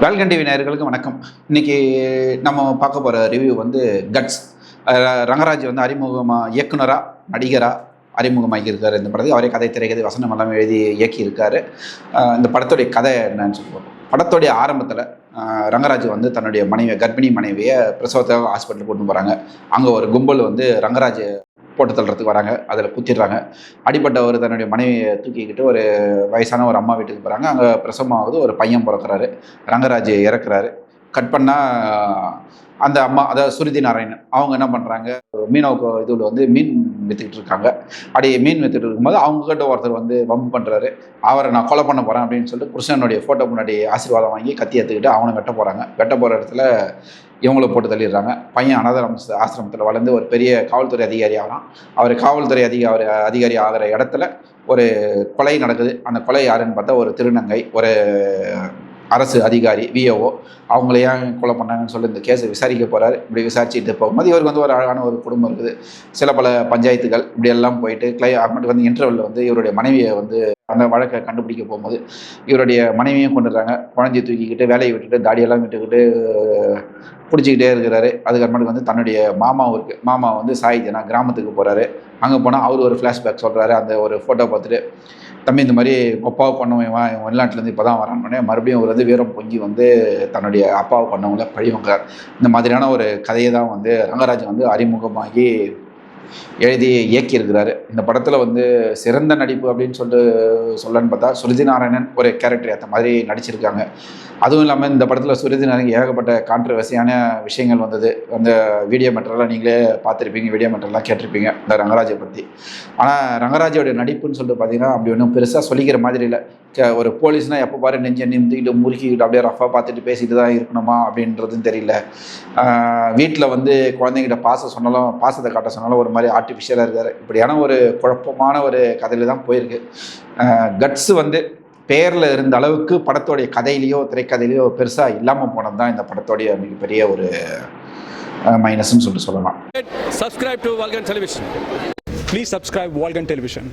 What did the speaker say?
வேல்கன் TV நேயர்களுக்கு வணக்கம். இன்னைக்கு நம்ம பார்க்க போகிற ரிவ்யூ வந்து கட்ஸ். ரங்கராஜ் வந்து இயக்குனராக நடிகராக அறிமுகமாகியிருக்காரு. இந்த படத்துக்கு அவரே கதை, திரைக்கதை, வசனம் எல்லாம் எழுதி இயக்கியிருக்காரு. இந்த படத்துடைய கதை என்னன்னு சொல்லுவோம். படத்துடைய ஆரம்பத்தில் ரங்கராஜ் வந்து தன்னுடைய கர்ப்பிணி மனைவியை பிரசவத்தாக ஹாஸ்பிட்டலுக்கு கூட்டு போகிறாங்க. அங்கே ஒரு கும்பல் வந்து ரங்கராஜ் போட்டு தள்ளுறதுக்கு வராங்க. அதில் குத்திடுறாங்க. அடிப்பட்டவர் தன்னுடைய மனைவியை தூக்கிக்கிட்டு ஒரு வயசான ஒரு அம்மா வீட்டுக்கு போகிறாங்க. அங்கே பிரசவமாவது ஒரு பையன் பிறக்கிறாரு. ரங்கராஜ் இறக்குறாரு. கட் பண்ணால் அந்த அம்மா, அதாவது சுருதி நாராயணன், அவங்க என்ன பண்ணுறாங்க, மீனவுக்கு இதில் வந்து மீன் விற்றுக்கிட்டு இருக்காங்க. அப்படி மீன் விற்றுட்டு இருக்கும்போது அவங்ககிட்ட ஒருத்தர் வந்து வம்பு பண்ணுறாரு. அவரை நான் கொலை பண்ண போகிறேன் அப்படின்னு சொல்லிட்டு புருஷனுடைய ஃபோட்டோ முன்னாடி ஆசீர்வாதம் வாங்கி கத்தி எடுத்துக்கிட்டு அவனை வெட்ட போகிறாங்க. வெட்ட போகிற இடத்துல இவங்கள போட்டு தள்ளிடுறாங்க. பையன் அனாதை ஆசிரமத்தில் வளர்ந்து ஒரு பெரிய காவல்துறை அதிகாரி ஆகிறான். அவர் காவல்துறை அதிகாரி ஆகிற இடத்துல ஒரு கொலை நடக்குது. அந்த கொலை யாருன்னு பார்த்தா ஒரு திருநங்கை, ஒரு அரசு அதிகாரி, விஓஓ. அவங்கள ஏன் கொலை பண்ணாங்கன்னு சொல்லி இந்த கேஸை விசாரிக்க போகிறாரு. இப்படி விசாரிச்சுட்டு போகும்போது இவருக்கு வந்து ஒரு அழகான ஒரு குடும்பம் இருக்குது. சில பல பஞ்சாயத்துகள் இப்படி எல்லாம் போயிட்டு அப்புறமேட்டு வந்து இன்டர்வலில் வந்து இவருடைய மனைவியை வந்து அந்த வழக்கை கண்டுபிடிக்க போகும்போது இவருடைய மனைவியும் கொண்டுடுறாங்க. குழந்தைய தூக்கிக்கிட்டு வேலையை விட்டுட்டு தாடியெல்லாம் விட்டுக்கிட்டு பிடிச்சிக்கிட்டே இருக்கிறாரு. அதுக்கப்புறமேட்டு வந்து தன்னுடைய மாமா வந்து சாயிஜனா கிராமத்துக்கு போகிறாரு. அங்கே போனால் அவர் ஒரு ஃப்ளாஷ்பேக் சொல்கிறாரு. அந்த ஒரு ஃபோட்டோ பார்த்துட்டு, தம்பி இந்த மாதிரி அப்பாவை பண்ணவன் இவன் வெளிநாட்டிலேருந்து இப்போ தான் வரானோடனே மறுபடியும் அவர் வந்து வீரம் பொங்கி வந்து தன்னுடைய அப்பாவை பண்ணவங்கள பழிவாங்கிறார். இந்த மாதிரியான ஒரு கதையை தான் வந்து ரங்கராஜ் வந்து அறிமுகமாகி எழுதி இயக்கியிருக்கிறாரு. இந்த படத்தில் வந்து சிறந்த நடிப்பு அப்படின்னு சொல்லன்னு பார்த்தா சுருதி நாராயணன் ஒரு கேரக்டர் ஏற்ற மாதிரி நடிச்சிருக்காங்க. அதுவும் இல்லாமல் இந்த படத்தில் சுருதி நாராயணன் ஏகப்பட்ட கான்ட்ரவர்சியான விஷயங்கள் வந்தது. அந்த வீடியோ மெட்டரெல்லாம் நீங்களே பார்த்துருப்பீங்க, வீடியோ மெட்டரெல்லாம் கேட்டிருப்பீங்க இந்த ரங்கராஜை பற்றி. ஆனால் ரங்கராஜோடைய நடிப்புன்னு சொல்லிட்டு பார்த்தீங்கன்னா அப்படி ஒன்றும் பெருசாக சொல்லிக்கிற மாதிரி இல்லை. ஒரு போலீஸ்னால் எப்போ பாரு நெஞ்சை நிமித்திக்கிட்டு முறுக்கிக்கிட்டு அப்படியே ரஃபாக பார்த்துட்டு பேசிட்டு தான் இருக்கணுமா அப்படின்றதும் தெரியல. வீட்டில் வந்து குழந்தைங்கிட்ட பாசத்தை காட்ட சொன்னாலும் ஒரு மாதிரி ஆர்டிஃபிஷியலாக இருக்கார். இப்படியான ஒரு குழப்பமான ஒரு கதையில் தான் போயிருக்கு. கட்ஸ் வந்து பேரில் இருந்த அளவுக்கு படத்தோடைய கதையிலையோ திரைக்கதையிலையோ பெருசாக இல்லாமல் போனது தான் இந்த படத்தோடைய மிகப்பெரிய ஒரு மைனஸ்ன்னு சொல்லலாம். Subscribe to Valgan Television. Please subscribe Valgan Television.